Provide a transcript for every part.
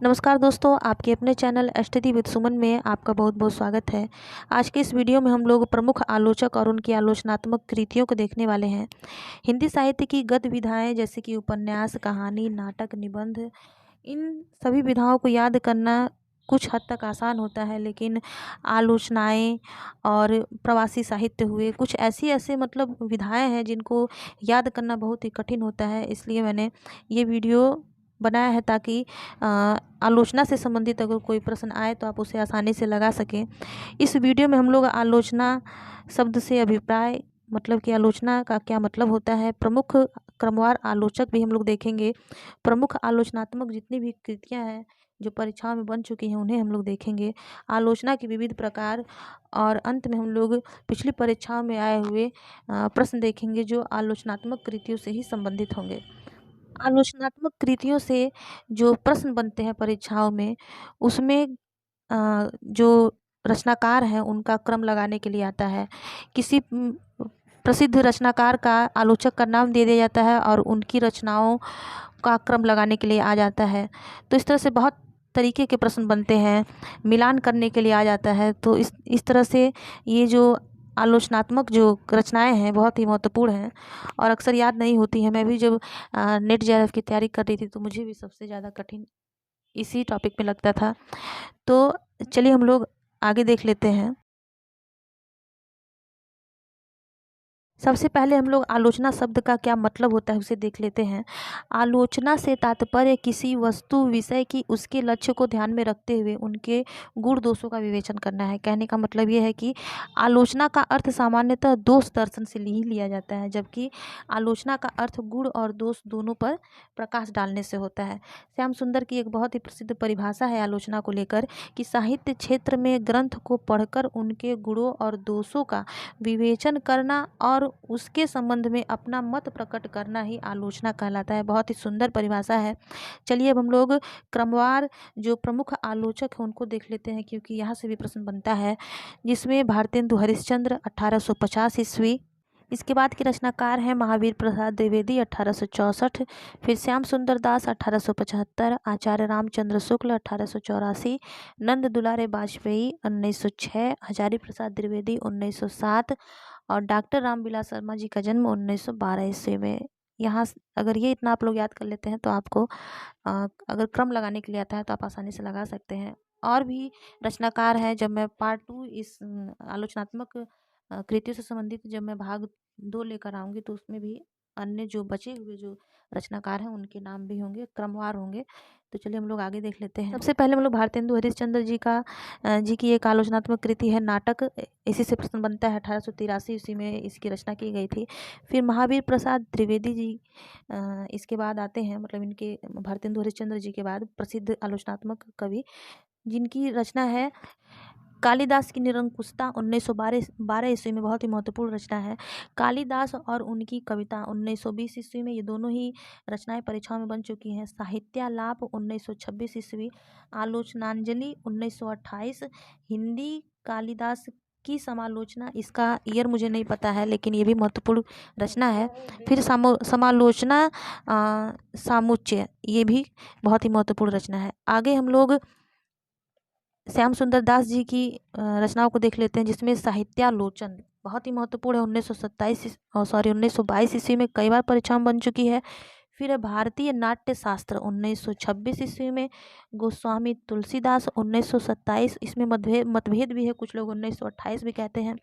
नमस्कार दोस्तों, आपके अपने चैनल स्टडी विद सुमन में आपका बहुत बहुत स्वागत है। आज के इस वीडियो में हम लोग प्रमुख आलोचक और उनकी आलोचनात्मक कृतियों को देखने वाले हैं। हिंदी साहित्य की गद्य विधाएं जैसे कि उपन्यास, कहानी, नाटक, निबंध, इन सभी विधाओं को याद करना कुछ हद तक आसान होता है, लेकिन आलोचनाएं और प्रवासी साहित्य हुए कुछ ऐसे मतलब विधाएं हैं जिनको याद करना बहुत ही कठिन होता है। इसलिए मैंने ये वीडियो बनाया है ताकि आलोचना से संबंधित अगर कोई प्रश्न आए तो आप उसे आसानी से लगा सकें। इस वीडियो में हम लोग आलोचना शब्द से अभिप्राय मतलब कि आलोचना का क्या मतलब होता है, प्रमुख क्रमवार आलोचक भी हम लोग देखेंगे, प्रमुख आलोचनात्मक जितनी भी कृतियां हैं जो परीक्षाओं में बन चुकी हैं उन्हें हम लोग देखेंगे, आलोचना के विविध प्रकार, और अंत में हम लोग पिछली परीक्षाओं में आए हुए प्रश्न देखेंगे जो आलोचनात्मक कृतियों से ही संबंधित होंगे। आलोचनात्मक कृतियों से जो प्रश्न बनते हैं परीक्षाओं में, उसमें जो रचनाकार हैं उनका क्रम लगाने के लिए आता है। किसी प्रसिद्ध रचनाकार का आलोचक का नाम दे दिया जाता है और उनकी रचनाओं का क्रम लगाने के लिए आ जाता है। तो इस तरह से बहुत तरीके के प्रश्न बनते हैं, मिलान करने के लिए आ जाता है। तो इस तरह से ये जो आलोचनात्मक जो रचनाएं हैं बहुत ही महत्वपूर्ण हैं और अक्सर याद नहीं होती हैं। मैं भी जब नेट जेआरएफ की तैयारी कर रही थी तो मुझे भी सबसे ज़्यादा कठिन इसी टॉपिक में लगता था। तो चलिए हम लोग आगे देख लेते हैं। सबसे पहले हम लोग आलोचना शब्द का क्या मतलब होता है उसे देख लेते हैं। आलोचना से तात्पर्य किसी वस्तु विषय की उसके लक्ष्य को ध्यान में रखते हुए उनके गुण दोषों का विवेचन करना है। कहने का मतलब ये है कि आलोचना का अर्थ सामान्यतः दोष दर्शन से ही लिया जाता है, जबकि आलोचना का अर्थ गुण और दोष दोनों पर प्रकाश डालने से होता है। श्याम सुंदर की एक बहुत ही प्रसिद्ध परिभाषा है आलोचना को लेकर कि साहित्य क्षेत्र में ग्रंथ को पढ़कर उनके गुणों और दोषों का विवेचन करना और उसके संबंध में अपना मत प्रकट करना ही आलोचना कहलाता है। बहुत ही सुंदर परिभाषा है। चलिए अब हम लोग क्रमवार जो प्रमुख आलोचक हैं उनको देख लेते हैं, क्योंकि यहाँ से भी प्रश्न बनता है, जिसमें भारतेंदु हरिश्चंद्र 1850 ईस्वी, इसके बाद के रचनाकार हैं महावीर प्रसाद द्विवेदी 1864, फिर श्याम सुंदर दास 1875, आचार्य रामचंद्र शुक्ल 1884, नंद दुलारे वाजपेयी 1906, हजारी प्रसाद द्विवेदी 1907 और डॉक्टर रामविलास शर्मा जी का जन्म 1912 ईस्वी में। यहाँ अगर ये इतना आप लोग याद कर लेते हैं तो आपको अगर क्रम लगाने के लिए आता है तो आप आसानी से लगा सकते हैं। और भी रचनाकार हैं, जब मैं पार्ट 2 इस आलोचनात्मक कृतियों से संबंधित जब मैं भाग 2 लेकर आऊँगी तो उसमें भी अन्य जो बचे हुए जो रचनाकार हैं उनके नाम भी होंगे, क्रमवार होंगे। तो चलिए हम लोग आगे देख लेते हैं। सबसे पहले हम लोग भारतेंदु हरिश्चंद्र जी की एक आलोचनात्मक कृति है नाटक। इसी से प्रश्न बनता है। 1883 ईस्वी में इसकी रचना की गई थी। फिर महावीर प्रसाद द्विवेदी जी इसके बाद आते हैं, मतलब इनके भारतेंदु हरिश्चंद्र जी के बाद प्रसिद्ध आलोचनात्मक कवि जिनकी रचना है कालिदास की निरंकुशता 1912 ईस्वी में, बहुत ही महत्वपूर्ण रचना है। कालिदास और उनकी कविता 1920 ईस्वी में, ये दोनों ही रचनाएं परीक्षाओं में बन चुकी हैं। साहित्यालाप 1926 ईस्वी, आलोचनांजलि 1928, हिंदी कालिदास की समालोचना, इसका ईयर मुझे नहीं पता है लेकिन ये भी महत्वपूर्ण रचना है। फिर समालोचना सामुच्चय, ये भी बहुत ही महत्वपूर्ण रचना है। आगे हम लोग श्याम सुंदर दास जी की रचनाओं को देख लेते हैं, जिसमें साहित्यालोचन बहुत ही महत्वपूर्ण है। 1922 ईस्वी में कई बार परीक्षा में बन चुकी है। फिर है भारतीय नाट्य शास्त्र 1926 ईस्वी में, गोस्वामी तुलसीदास 1927, इसमें मतभेद भी है, कुछ लोग 1928 भी कहते हैं।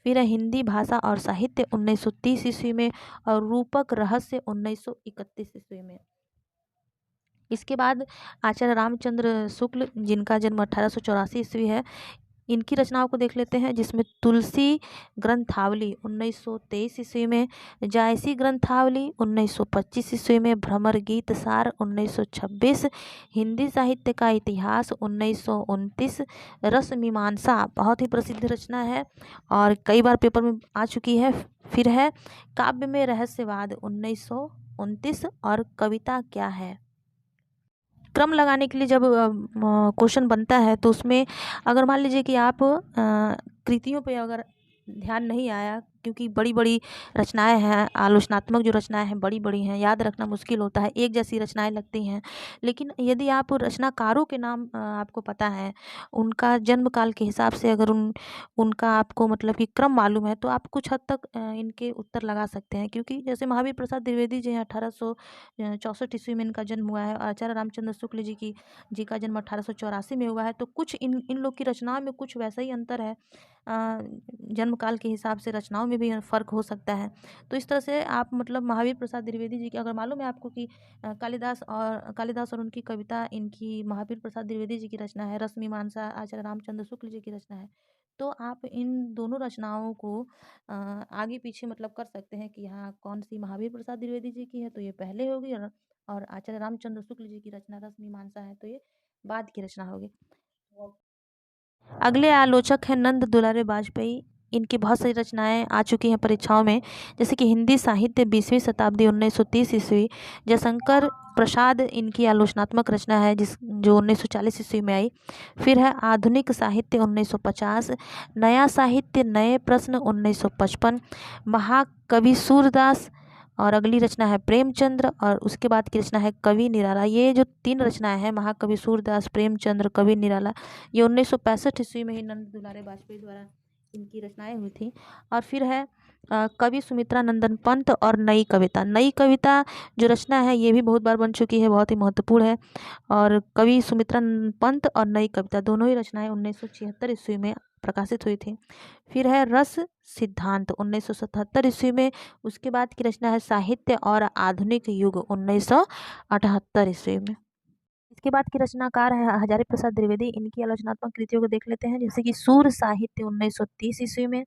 फिर है हिंदी भाषा और साहित्य 1930 ईस्वी में, और रूपक रहस्य 1931 ईस्वी में। इसके बाद आचार्य रामचंद्र शुक्ल जिनका जन्म 1884 ईस्वी है, इनकी रचनाओं को देख लेते हैं, जिसमें तुलसी ग्रंथावली 1923 ईस्वी में, जायसी ग्रंथावली 1925 ईस्वी में, भ्रमर गीत सार 1926, हिंदी साहित्य का इतिहास 1929, रस मीमांसा बहुत ही प्रसिद्ध रचना है और कई बार पेपर में आ चुकी है। फिर है काव्य में रहस्यवाद 1929 और कविता क्या है। क्रम लगाने के लिए जब क्वेश्चन बनता है तो उसमें अगर मान लीजिए कि आप कृतियों पे अगर ध्यान नहीं आया क्योंकि बड़ी-बड़ी रचनाएँ हैं, आलोचनात्मक जो रचनाएँ हैं बड़ी-बड़ी हैं, याद रखना मुश्किल होता है, एक जैसी रचनाएँ लगती हैं। लेकिन यदि आप रचनाकारों के नाम आपको पता है, उनका जन्म काल के हिसाब से अगर उनका आपको मतलब कि क्रम मालूम है, तो आप कुछ हद तक इनके उत्तर लगा सकते हैं। क्योंकि जैसे महावीर प्रसाद द्विवेदी जी हैं, 1864 ईस्वी में इनका जन्म हुआ है। आचार्य रामचंद्र शुक्ल जी का जन्म 1884 में हुआ है। तो कुछ इन लोग की रचनाओं में कुछ वैसा ही अंतर है। जन्म काल के हिसाब से रचनाओं में भी फ़र्क हो सकता है। तो इस तरह से आप मतलब महावीर प्रसाद द्विवेदी जी की अगर मालूम है आपको कि कालिदास और उनकी कविता इनकी महावीर प्रसाद द्विवेदी जी की रचना है, रसमीमांसा आचार्य रामचंद्र शुक्ल जी की रचना है। तो आप इन दोनों रचनाओं को आगे पीछे मतलब कर सकते हैं कि हाँ, कौन-सी महावीर प्रसाद द्विवेदी जी की है तो ये पहले होगी, और आचार्य रामचंद्र शुक्ल जी की रचना रसमीमांसा है तो ये बाद की रचना होगी। अगले आलोचक हैं नंद दुलारे वाजपेयी। इनकी बहुत सारी रचनाएं आ चुकी हैं परीक्षाओं में, जैसे कि हिंदी साहित्य 20वीं शताब्दी 1930 ईस्वी। जयशंकर प्रसाद इनकी आलोचनात्मक रचना है जो 1940 ईस्वी में आई। फिर है आधुनिक साहित्य 1950, नया साहित्य नए प्रश्न 1955, महाकवि सूरदास, और अगली रचना है प्रेमचंद्र, और उसके बाद की रचना है कवि निराला। ये जो 3 रचनाएं हैं, महाकवि सूरदास, प्रेमचंद्र, कवि निराला, ये 1965 ईस्वी में ही नंद दुलारे वाजपेयी द्वारा इनकी रचनाएं हुई थी। और फिर है कवि सुमित्रा नंदन पंत और नई कविता। नई कविता जो रचना है ये भी बहुत बार बन चुकी है, बहुत ही महत्वपूर्ण है। और कवि सुमित्रा पंत और नई कविता दोनों ही रचनाएं 1976 ईस्वी में प्रकाशित हुई थी। फिर है रस सिद्धांत 1977 ईस्वी में। उसके बाद की रचना है साहित्य और आधुनिक युग 1978 ईस्वी में। इसके बाद की रचनाकार है हजारी प्रसाद द्विवेदी। इनकी आलोचनात्मक कृतियों को देख लेते हैं, जैसे कि सूर साहित्य 1930 ईस्वी में,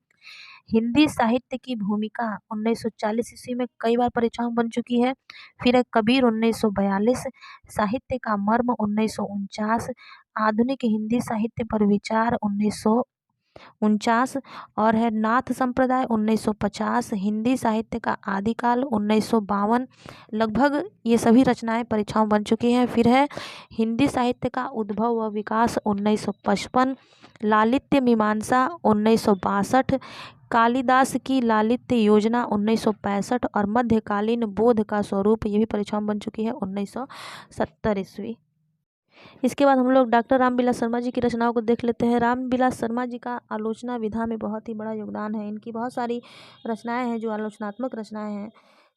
हिंदी साहित्य की भूमिका 1940 ईस्वी में कई बार परीक्षाओं में बन चुकी है। फिर है कबीर 1942, साहित्य का मर्म 1949, आधुनिक हिंदी साहित्य पर विचार 1949, और है नाथ संप्रदाय 1950, हिंदी साहित्य का आदिकाल 1952। लगभग ये सभी रचनाएं परीक्षाओं में बन चुकी हैं। फिर है हिंदी साहित्य का उद्भव व विकास 1955, लालित्य मीमांसा 1962, कालिदास की लालित्य योजना 1965, और मध्यकालीन बोध का स्वरूप ये भी परीक्षाओं में बन चुकी है 1970 ईस्वी। इसके बाद हम लोग डॉक्टर रामविलास शर्मा जी की रचनाओं को देख लेते हैं। रामविलास शर्मा जी का आलोचना विधा में बहुत ही बड़ा योगदान है। इनकी बहुत सारी रचनाएं हैं जो आलोचनात्मक रचनाएं हैं,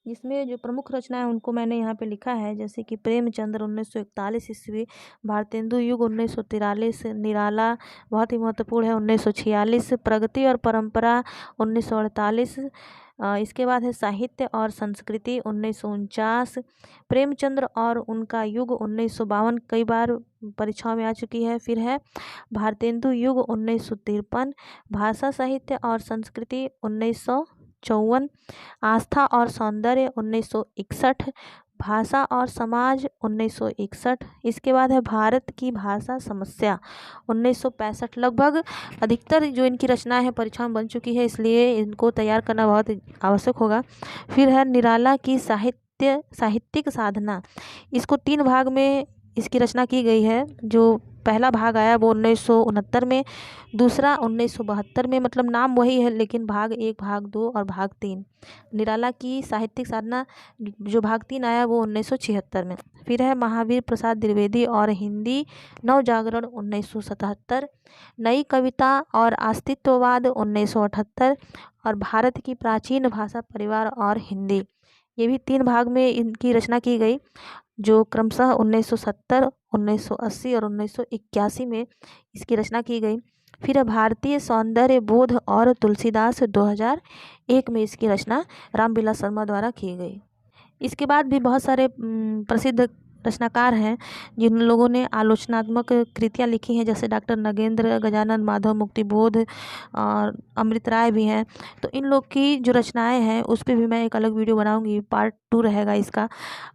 जिसमें जो प्रमुख रचनाएं उनको मैंने यहाँ पे लिखा है, जैसे कि प्रेमचंद्र 1941 ईस्वी, भारतेंदु युग 1943, निराला बहुत ही महत्वपूर्ण है 1946, प्रगति और परंपरा 1948। इसके बाद है साहित्य और संस्कृति 1949, प्रेमचंद्र और उनका युग 1952 कई बार परीक्षाओं में आ चुकी है। फिर है भारतेंदु युग 1953, भाषा साहित्य और संस्कृति 1954, आस्था और सौंदर्य 1961, भाषा और समाज 1961। इसके बाद है भारत की भाषा समस्या 1965। लगभग अधिकतर जो इनकी रचनाएं हैं परीक्षा में बन चुकी है, इसलिए इनको तैयार करना बहुत आवश्यक होगा। फिर है निराला की साहित्यिक साधना। इसको 3 भाग में इसकी रचना की गई है। जो पहला भाग आया वो 1969 में, दूसरा 1972 में, मतलब नाम वही है लेकिन भाग 1, भाग 2 और भाग 3। निराला की साहित्यिक साधना जो भाग 3 आया वो 1976 में। फिर है महावीर प्रसाद द्विवेदी और हिंदी नवजागरण 1977, नई कविता और अस्तित्ववाद 1978, और भारत की प्राचीन भाषा परिवार और हिंदी। ये भी 3 भाग में इनकी रचना की गई, जो क्रमशः 1970, 1980 और 1981 में इसकी रचना की गई। फिर भारतीय सौंदर्य बोध और तुलसीदास 2001 में इसकी रचना रामविलास शर्मा द्वारा की गई। इसके बाद भी बहुत सारे प्रसिद्ध रचनाकार हैं जिन लोगों ने आलोचनात्मक कृतियाँ लिखी हैं, जैसे डॉक्टर नगेंद्र, गजानन माधव, मुक्तिबोध और अमृत राय भी हैं। तो इन लोग की जो रचनाएं हैं उस पर भी मैं एक अलग वीडियो बनाऊंगी, पार्ट 2 रहेगा इसका।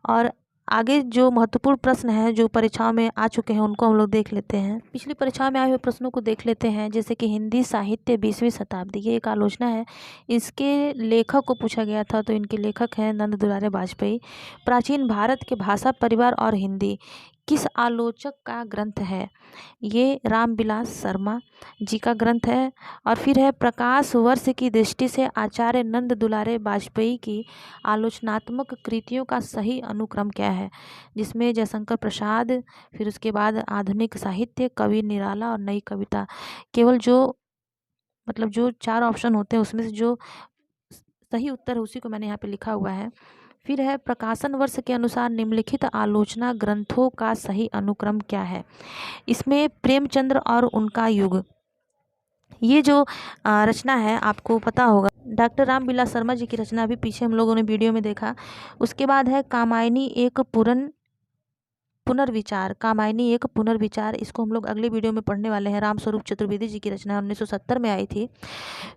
और आगे जो महत्वपूर्ण प्रश्न हैं जो परीक्षाओं में आ चुके हैं उनको हम लोग देख लेते हैं। पिछली परीक्षाओं में आए हुए प्रश्नों को देख लेते हैं, जैसे कि हिंदी साहित्य 20वीं शताब्दी, ये एक आलोचना है। इसके लेखक को पूछा गया था, तो इनके लेखक हैं नंद दुलारे वाजपेयी। प्राचीन भारत के भाषा परिवार और हिंदी, किस आलोचक का ग्रंथ है? ये रामविलास शर्मा जी का ग्रंथ है। और फिर है प्रकाश वर्ष की दृष्टि से आचार्य नंद दुलारे वाजपेयी की आलोचनात्मक कृतियों का सही अनुक्रम क्या है? जिसमें जयशंकर प्रसाद, फिर उसके बाद आधुनिक साहित्य, कवि निराला और नई कविता। केवल जो मतलब जो 4 ऑप्शन होते हैं उसमें से जो सही उत्तर है उसी को मैंने यहाँ पे लिखा हुआ है। फिर है प्रकाशन वर्ष के अनुसार निम्नलिखित आलोचना ग्रंथों का सही अनुक्रम क्या है? इसमें प्रेमचंद्र और उनका युग, ये जो रचना है आपको पता होगा डॉक्टर रामविलास शर्मा जी की रचना, अभी पीछे हम लोगों ने वीडियो में देखा। उसके बाद है कामायनी एक पुनर्विचार, कामायनी एक पुनर्विचार, इसको हम लोग अगले वीडियो में पढ़ने वाले हैं। रामस्वरूप चतुर्वेदी जी की रचना 1970 में आई थी।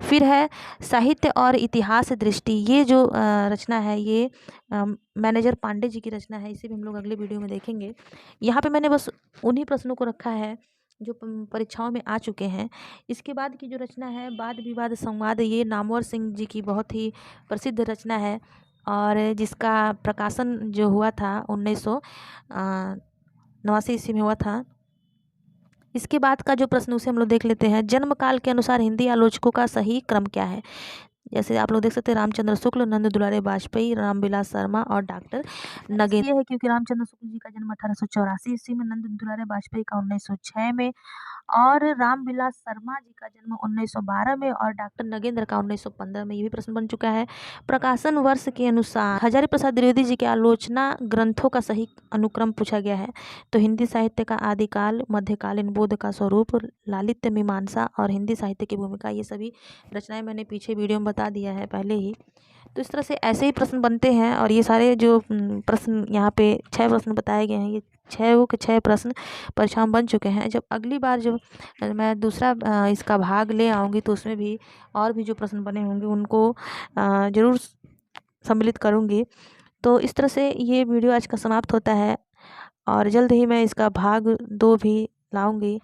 फिर है साहित्य और इतिहास दृष्टि, ये जो रचना है ये मैनेजर पांडे जी की रचना है, इसे भी हम लोग अगले वीडियो में देखेंगे। यहाँ पे मैंने बस उन्हीं प्रश्नों को रखा है जो परीक्षाओं में आ चुके हैं। इसके बाद की जो रचना है वाद विवाद संवाद, ये नामवर सिंह जी की बहुत ही प्रसिद्ध रचना है और जिसका प्रकाशन जो हुआ था 1989 ईस्वी में हुआ था। इसके बाद का जो प्रश्न उसे हम लोग देख लेते हैं। जन्म काल के अनुसार हिंदी आलोचकों का सही क्रम क्या है? जैसे आप लोग देख सकते हैं रामचंद्र शुक्ल, नंद दुलारे वाजपेयी, रामविलास शर्मा और डॉक्टर नगेंद्र। ये है क्योंकि रामचंद्र शुक्ल जी का जन्म 1884 ईस्वी में, नंद दुलारे वाजपेयी का 1906 में और रामविलास शर्मा जी का जन्म 1912 में और डॉक्टर नगेंद्र का 1915 में। ये भी प्रश्न बन चुका है। प्रकाशन वर्ष के अनुसार हजारी प्रसाद द्विवेदी जी के आलोचना ग्रंथों का सही अनुक्रम पूछा गया है। तो हिंदी साहित्य का आदिकाल, मध्यकालीन बोध का स्वरूप, लालित्य मीमांसा और हिंदी साहित्य की भूमिका, ये सभी रचनाएं मैंने पीछे वीडियो में बता दिया है पहले ही। तो इस तरह से ऐसे ही प्रश्न बनते हैं और ये सारे जो प्रश्न यहाँ पे 6 प्रश्न बताए गए हैं, ये 6 के 6 प्रश्न परीक्षा में बन चुके हैं। जब अगली बार जब मैं दूसरा इसका भाग ले आऊँगी तो उसमें भी और भी जो प्रश्न बने होंगे उनको ज़रूर सम्मिलित करूँगी। तो इस तरह से ये वीडियो आज का समाप्त होता है और जल्द ही मैं इसका भाग 2 भी लाऊँगी।